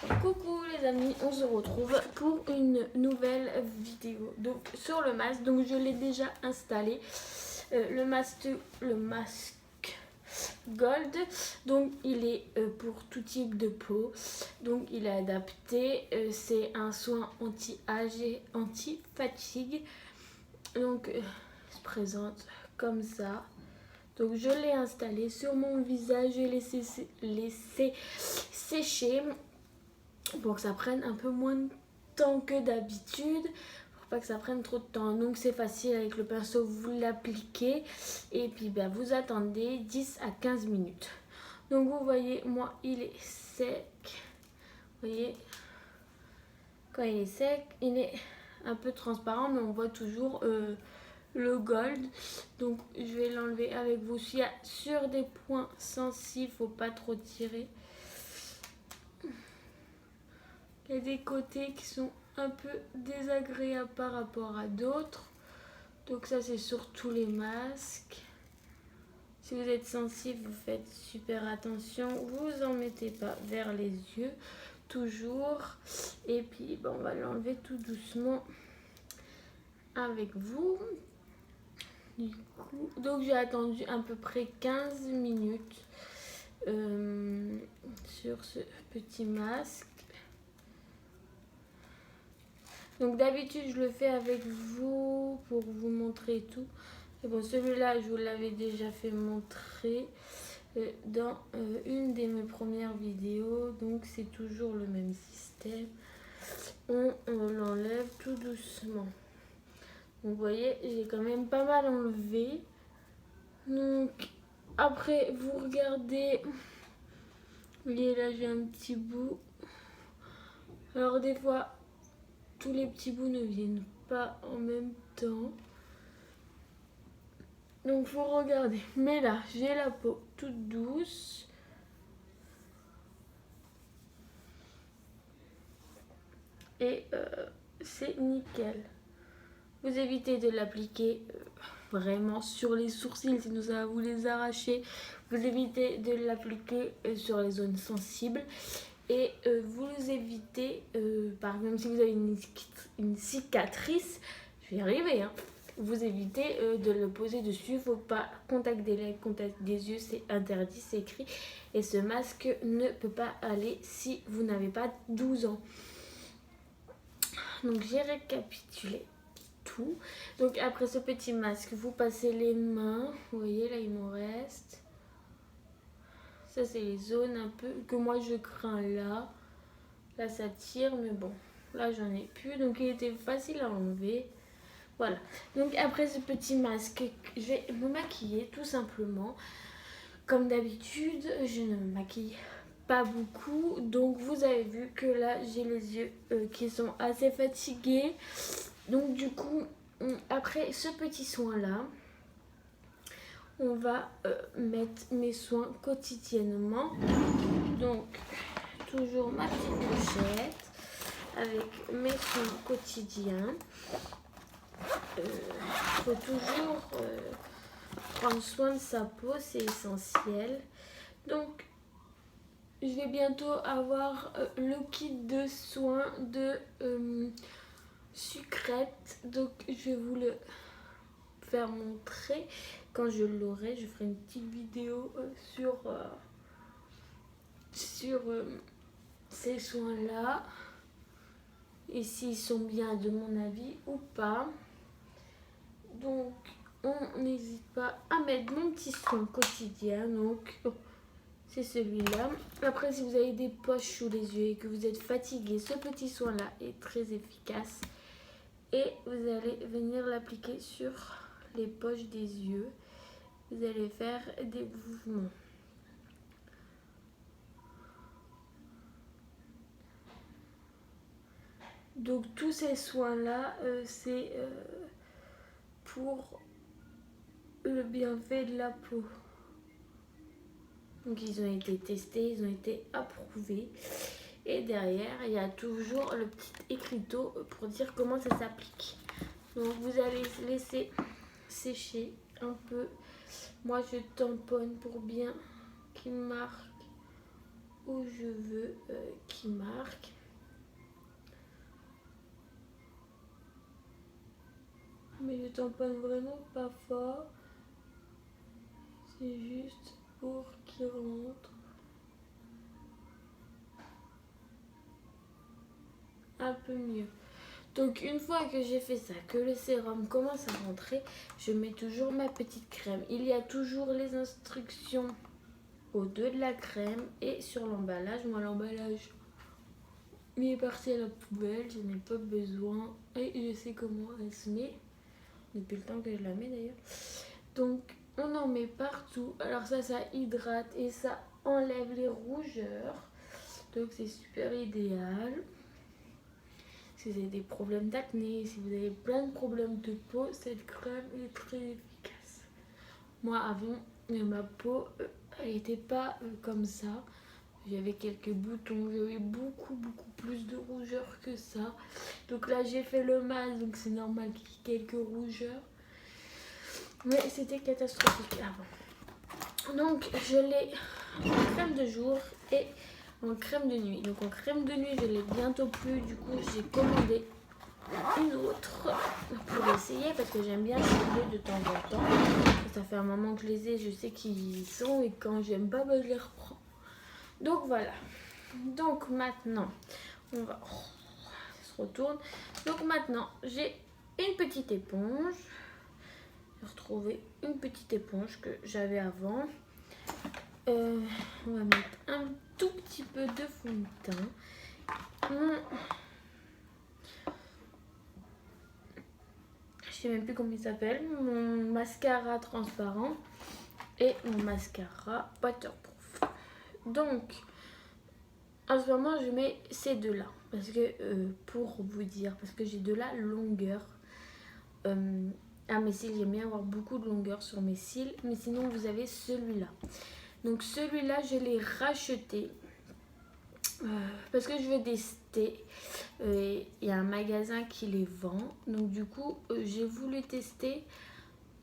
Coucou les amis, on se retrouve pour une nouvelle vidéo donc, sur le masque. Donc je l'ai déjà installé, le masque Gold. Donc il est pour tout type de peau, donc il est adapté. C'est un soin anti-âge et anti-fatigue. Donc il se présente comme ça. Donc je l'ai installé sur mon visage, j'ai laissé sécher pour que ça prenne un peu moins de temps que d'habitude, pour pas que ça prenne trop de temps. Donc c'est facile, avec le pinceau vous l'appliquez et puis vous attendez 10 à 15 minutes. Donc vous voyez, moi il est sec, vous voyez, quand il est sec il est un peu transparent, mais on voit toujours le gold. Donc je vais l'enlever avec vous. Sur des points sensibles, faut pas trop tirer. Il y a des côtés qui sont un peu désagréables par rapport à d'autres. Donc ça c'est sur tous les masques. Si vous êtes sensible, vous faites super attention. Vous en mettez pas vers les yeux, toujours. Et puis on va l'enlever tout doucement avec vous. Du coup, donc j'ai attendu à peu près 15 minutes sur ce petit masque. Donc d'habitude je le fais avec vous pour vous montrer tout. Et bon, celui-là je vous l'avais déjà fait montrer dans une de mes premières vidéos. Donc c'est toujours le même système. On l'enlève tout doucement. Donc vous voyez, j'ai quand même pas mal enlevé. Donc après vous regardez, vous voyez là j'ai un petit bout. Alors des fois tous les petits bouts ne viennent pas en même temps. Donc faut regarder. Mais là j'ai la peau toute douce. Et c'est nickel. Vous évitez de l'appliquer vraiment sur les sourcils, sinon ça va vous les arracher. Vous évitez de l'appliquer sur les zones sensibles. Et vous évitez, par exemple si vous avez une cicatrice, je vais y arriver, hein, vous évitez de le poser dessus. Il ne faut pas contact des lèvres, contact des yeux, c'est interdit, c'est écrit. Et ce masque ne peut pas aller si vous n'avez pas 12 ans. Donc j'ai récapitulé tout. Donc après ce petit masque, vous passez les mains. Vous voyez là il m'en reste. Ça c'est les zones un peu que moi je crains là. Là ça tire, mais bon, là j'en ai plus. Donc il était facile à enlever. Voilà. Donc après ce petit masque, je vais me maquiller tout simplement. Comme d'habitude, je ne me maquille pas beaucoup. Donc vous avez vu que là j'ai les yeux qui sont assez fatigués. Donc du coup, après ce petit soin là, on va mettre mes soins quotidiennement. Donc toujours ma petite pochette avec mes soins quotidiens. Il faut toujours prendre soin de sa peau, c'est essentiel. Donc je vais bientôt avoir le kit de soins de Sucrète. Donc je vais vous le faire montrer quand je l'aurai. Je ferai une petite vidéo sur ces soins là et s'ils sont bien de mon avis ou pas. Donc on n'hésite pas à mettre mon petit soin quotidien. Donc c'est celui-là. Après, si vous avez des poches sous les yeux et que vous êtes fatigué, ce petit soin là est très efficace. Et vous allez venir l'appliquer sur les poches des yeux. Vous allez faire des mouvements. Donc tous ces soins-là, c'est pour le bienfait de la peau. Donc ils ont été testés, ils ont été approuvés. Et derrière, il y a toujours le petit écriteau pour dire comment ça s'applique. Donc vous allez laisser sécher un peu. Moi je tamponne pour bien qu'il marque où je veux qu'il marque. Mais je tamponne vraiment pas fort. C'est juste pour qu'il rentre un peu mieux. Donc une fois que j'ai fait ça, que le sérum commence à rentrer, je mets toujours ma petite crème. Il y a toujours les instructions au dos de la crème et sur l'emballage. Moi l'emballage il est parti à la poubelle, je n'ai pas besoin et je sais comment elle se met. Depuis le temps que je la mets d'ailleurs. Donc on en met partout. Alors ça hydrate et ça enlève les rougeurs. Donc c'est super idéal. Si vous avez des problèmes d'acné, si vous avez plein de problèmes de peau, cette crème est très efficace. Moi avant, ma peau, elle n'était pas comme ça. J'avais quelques boutons, j'avais beaucoup plus de rougeurs que ça. Donc là j'ai fait le mal, donc c'est normal qu'il y ait quelques rougeurs. Mais c'était catastrophique avant. Donc je l'ai en crème de jour et en crème de nuit. Donc en crème de nuit je l'ai bientôt plus, du coup j'ai commandé une autre pour essayer parce que j'aime bien changer de temps en temps. Ça fait un moment que je les ai, je sais qu'ils sont et quand j'aime pas, je les reprends. Donc voilà. Donc maintenant, on va... ça se retourne. Donc maintenant, j'ai une petite éponge. J'ai retrouvé une petite éponge que j'avais avant. On va mettre un tout petit peu de fond de teint. Je sais même plus comment il s'appelle. Mon mascara transparent et mon mascara waterproof. Donc, en ce moment, je mets ces deux-là. Parce que, pour vous dire, parce que j'ai de la longueur. À mes cils, j'aime bien avoir beaucoup de longueur sur mes cils. Mais sinon, vous avez celui-là. Donc, celui-là, je l'ai racheté. Parce que je veux tester. Il y a un magasin qui les vend. Donc, du coup, j'ai voulu tester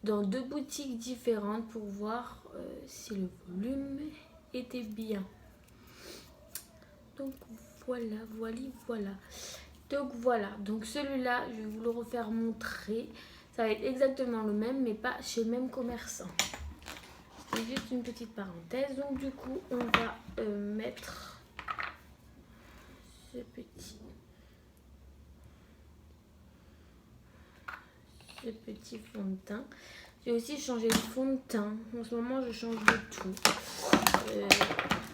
dans 2 boutiques différentes pour voir si le volume était bien. Donc voilà. Donc voilà, donc celui-là, je vais vous le refaire montrer. Ça va être exactement le même, mais pas chez le même commerçant. C'est juste une petite parenthèse. Donc du coup, on va mettre ce petit fond de teint. J'ai aussi changé de fond de teint. En ce moment, je change de tout.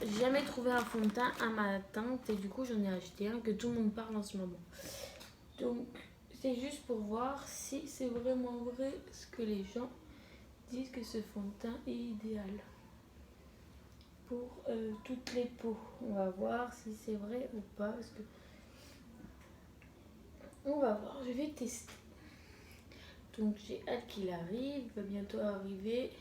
J'ai jamais trouvé un fond de teint à ma teinte et du coup, j'en ai acheté un que tout le monde parle en ce moment. Donc, c'est juste pour voir si c'est vraiment vrai ce que les gens disent que ce fond de teint est idéal pour toutes les peaux. On va voir si c'est vrai ou pas parce que on va voir. Je vais tester. Donc j'ai hâte qu'il arrive, il va bientôt arriver.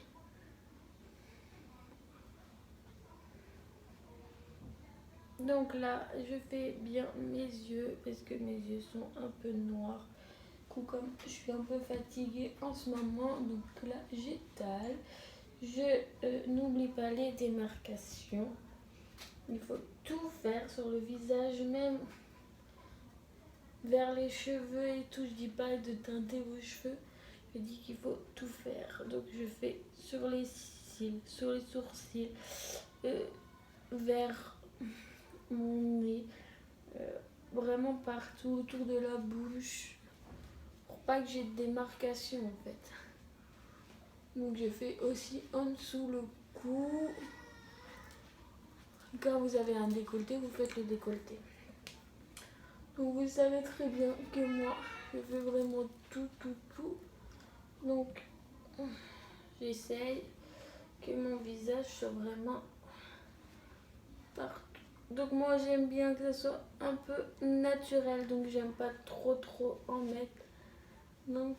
Donc là, je fais bien mes yeux parce que mes yeux sont un peu noirs. Du coup, comme je suis un peu fatiguée en ce moment, donc là, j'étale. Je n'oublie pas les démarcations. Il faut tout faire sur le visage, même vers les cheveux et tout. Je dis pas de teinter vos cheveux. Je dis qu'il faut tout faire. Donc je fais sur les cils, sur les sourcils, vers mon nez, vraiment partout autour de la bouche, pour pas que j'ai de démarcation en fait. Donc je fais aussi en dessous le cou. Quand vous avez un décolleté, vous faites le décolleté. Donc vous savez très bien que moi, je fais vraiment tout. Donc j'essaye que mon visage soit vraiment partout. Donc moi j'aime bien que ça soit un peu naturel, donc j'aime pas trop en mettre. Donc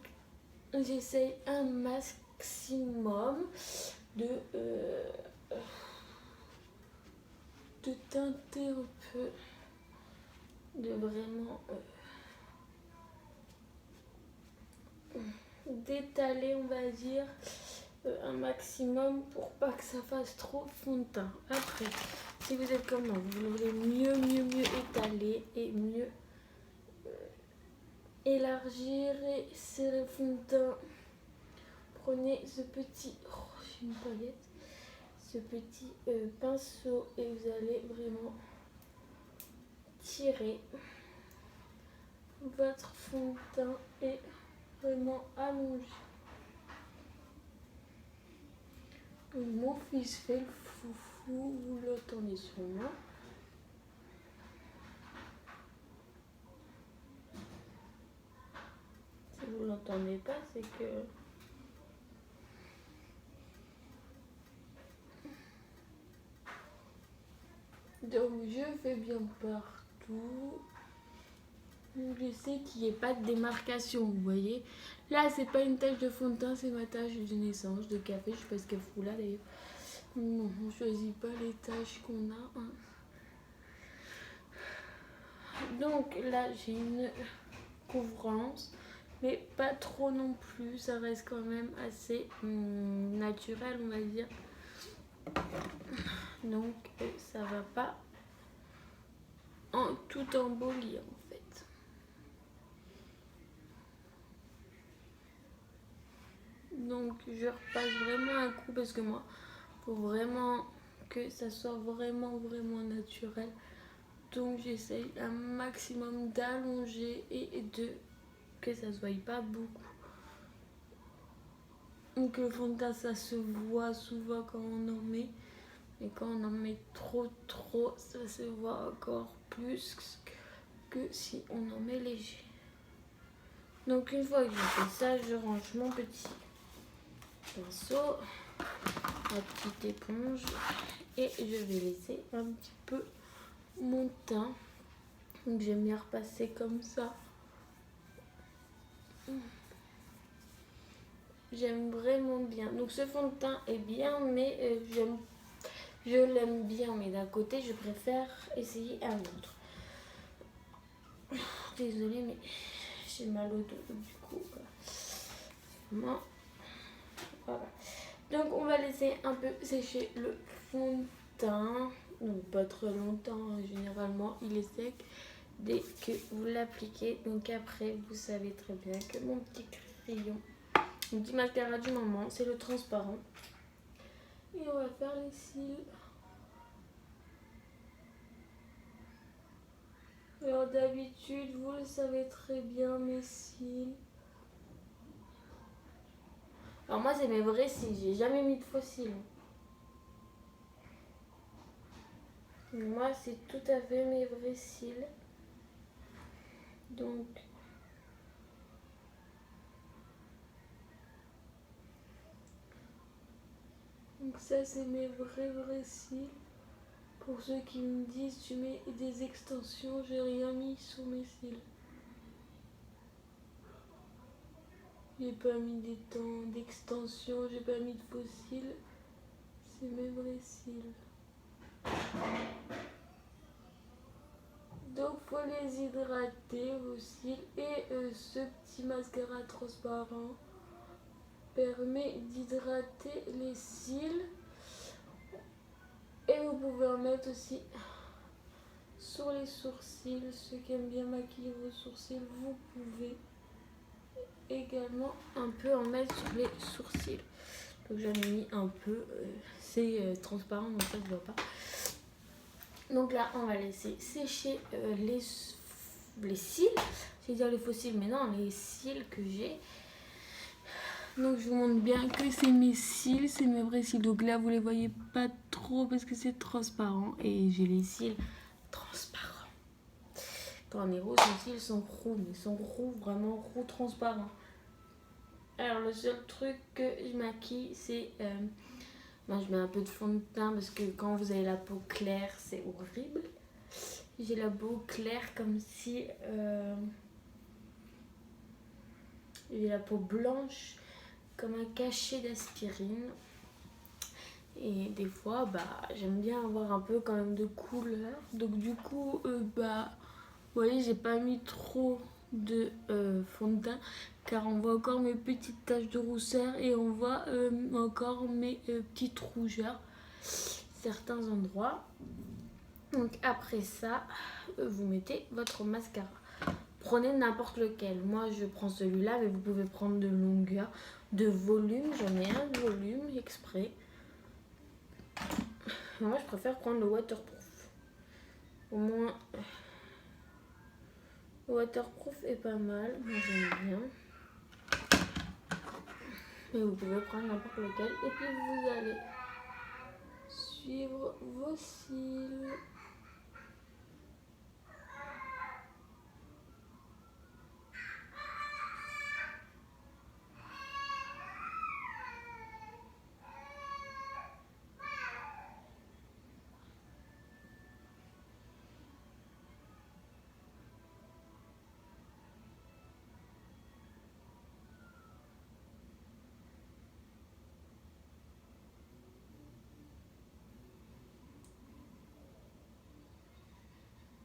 j'essaye un maximum de teinter un peu, de vraiment d'étaler, on va dire, un maximum pour pas que ça fasse trop fond de teint. Après, si vous êtes comme moi, vous voulez mieux étaler et mieux élargir et serrer le fond de teint, prenez ce petit, j'ai une paillette, ce petit pinceau et vous allez vraiment tirer votre fond de teint et vraiment allonger. Mon fils fait le foufou, vous l'entendez sûrement. Si vous l'entendez pas, c'est que donc je fais bien partout. Je sais qu'il n'y ait pas de démarcation, vous voyez. Là, c'est pas une tache de fond de teint, c'est ma tache de naissance, de café. Je sais pas ce qu'elle fout là d'ailleurs. Non, on choisit pas les taches qu'on a. Hein. Donc là, j'ai une couvrance, mais pas trop non plus. Ça reste quand même assez naturel, on va dire. Donc ça va pas tout embolir en fait. Donc je repasse vraiment un coup parce que moi, faut vraiment que ça soit vraiment naturel. Donc j'essaye un maximum d'allonger et de que ça se voie pas beaucoup. Donc le fond de teint ça se voit souvent quand on en met. Et quand on en met trop, ça se voit encore plus que si on en met léger. Donc une fois que j'ai fait ça, je range mon petit pinceau, ma petite éponge et je vais laisser un petit peu mon teint. Donc j'aime bien repasser comme ça. J'aime vraiment bien. Donc ce fond de teint est bien, mais je l'aime bien, mais d'un côté, je préfère essayer un autre. Désolée, mais j'ai mal au dos, du coup. Voilà. Donc, on va laisser un peu sécher le fond de teint. Donc, pas très longtemps, hein. Généralement, il est sec dès que vous l'appliquez. Donc, après, vous savez très bien que mon petit crayon, mon petit mascara du moment, c'est le transparent. Et on va faire les cils. Alors d'habitude, vous le savez très bien, mes cils. Alors moi, c'est mes vrais cils, j'ai jamais mis de faux cils. Moi, c'est tout à fait mes vrais cils. Donc ça, c'est mes vrais cils. Pour ceux qui me disent, tu mets des extensions, j'ai rien mis sur mes cils. J'ai pas mis des temps d'extension, j'ai pas mis de faux cils. C'est mes vrais cils. Donc faut les hydrater vos cils. Et ce petit mascara transparent permet d'hydrater les cils. Et vous pouvez en mettre aussi sur les sourcils. Ceux qui aiment bien maquiller vos sourcils, vous pouvez également un peu en mettre sur les sourcils. Donc j'en ai mis un peu, c'est transparent donc ça ne se voit pas. Donc là on va laisser sécher les cils, je vais dire les faux cils mais non, les cils que j'ai. Donc je vous montre bien que c'est mes cils, c'est mes vrais cils. Donc là vous les voyez pas trop parce que c'est transparent et j'ai les cils transparents. Quand on est roux, les cils sont roux, mais ils sont roux, vraiment roux transparents. Alors le seul truc que je maquille c'est, moi je mets un peu de fond de teint parce que quand vous avez la peau claire c'est horrible. J'ai la peau claire comme si j'ai la peau blanche comme un cachet d'aspirine. Et des fois, j'aime bien avoir un peu quand même de couleur. Donc du coup, vous voyez, j'ai pas mis trop de fond de teint car on voit encore mes petites taches de rousseur et on voit encore mes petites rougeurs certains endroits. Donc après ça, vous mettez votre mascara. Prenez n'importe lequel. Moi, je prends celui-là, mais vous pouvez prendre de longueur, de volume. J'en ai un de volume exprès. Moi, je préfère prendre le waterproof. Au moins, le waterproof est pas mal. Moi, j'aime bien. Mais vous pouvez prendre n'importe lequel. Et puis, vous allez suivre vos cils.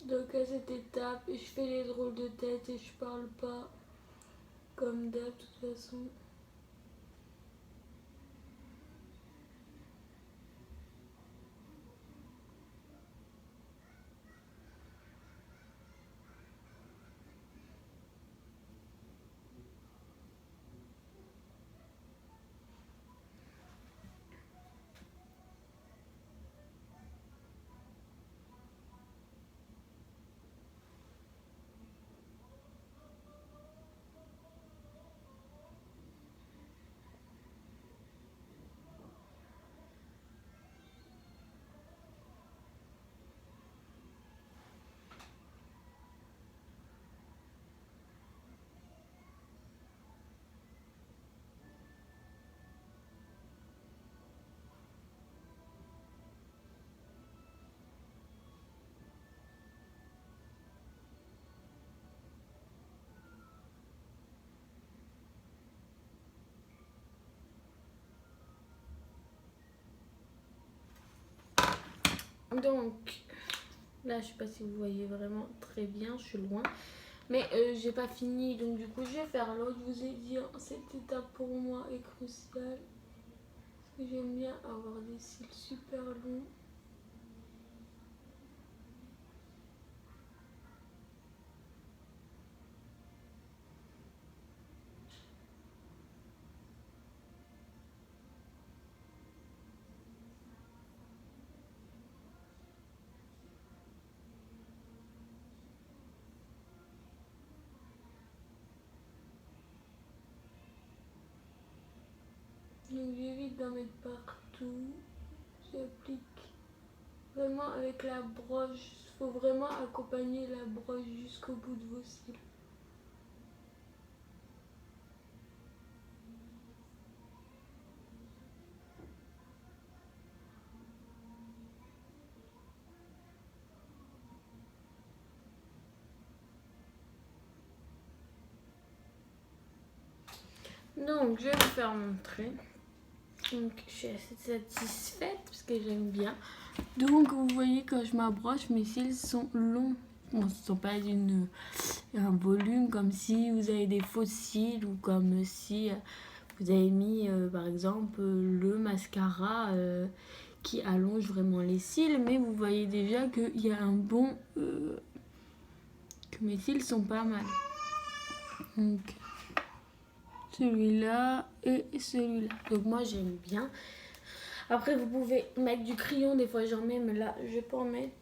Donc à cette étape, je fais les drôles de tête et je parle pas comme d'hab de toute façon. Donc là, je sais pas si vous voyez vraiment très bien, je suis loin. Mais j'ai pas fini, donc du coup, je vais faire l'autre. Je vous ai dit, cette étape pour moi est cruciale. Parce que j'aime bien avoir des cils super longs. Donc j'évite d'en mettre partout. J'applique vraiment avec la broche. Il faut vraiment accompagner la broche jusqu'au bout de vos cils. Donc je vais vous faire montrer. Donc je suis assez satisfaite parce que j'aime bien. Donc vous voyez quand je m'approche, mes cils sont longs. Bon, ce ne sont pas un volume comme si vous avez des faux cils ou comme si vous avez mis par exemple le mascara qui allonge vraiment les cils. Mais vous voyez déjà qu'il y a un bon... que mes cils sont pas mal. Donc celui-là et celui-là. Donc moi j'aime bien. Après vous pouvez mettre du crayon, des fois j'en mets, mais là je vais pas en mettre.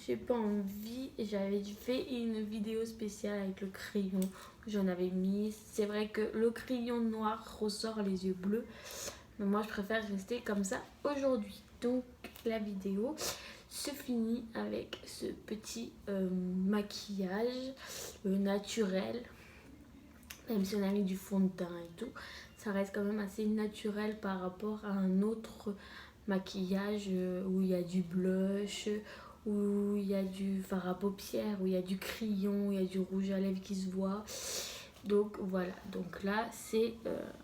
J'ai pas envie. J'avais fait une vidéo spéciale avec le crayon que j'en avais mis. C'est vrai que le crayon noir ressort les yeux bleus. Mais moi je préfère rester comme ça aujourd'hui. Donc la vidéo se finit avec ce petit maquillage naturel. Même si on a mis du fond de teint et tout, ça reste quand même assez naturel par rapport à un autre maquillage où il y a du blush, où il y a du fard à paupières, où il y a du crayon, où il y a du rouge à lèvres qui se voit. Donc voilà, donc là c'est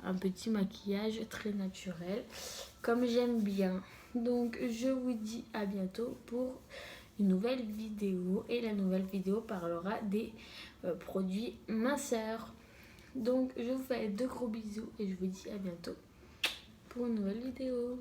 un petit maquillage très naturel, comme j'aime bien. Donc je vous dis à bientôt pour une nouvelle vidéo. Et la nouvelle vidéo parlera des produits minceurs. Donc je vous fais de gros bisous et je vous dis à bientôt pour une nouvelle vidéo.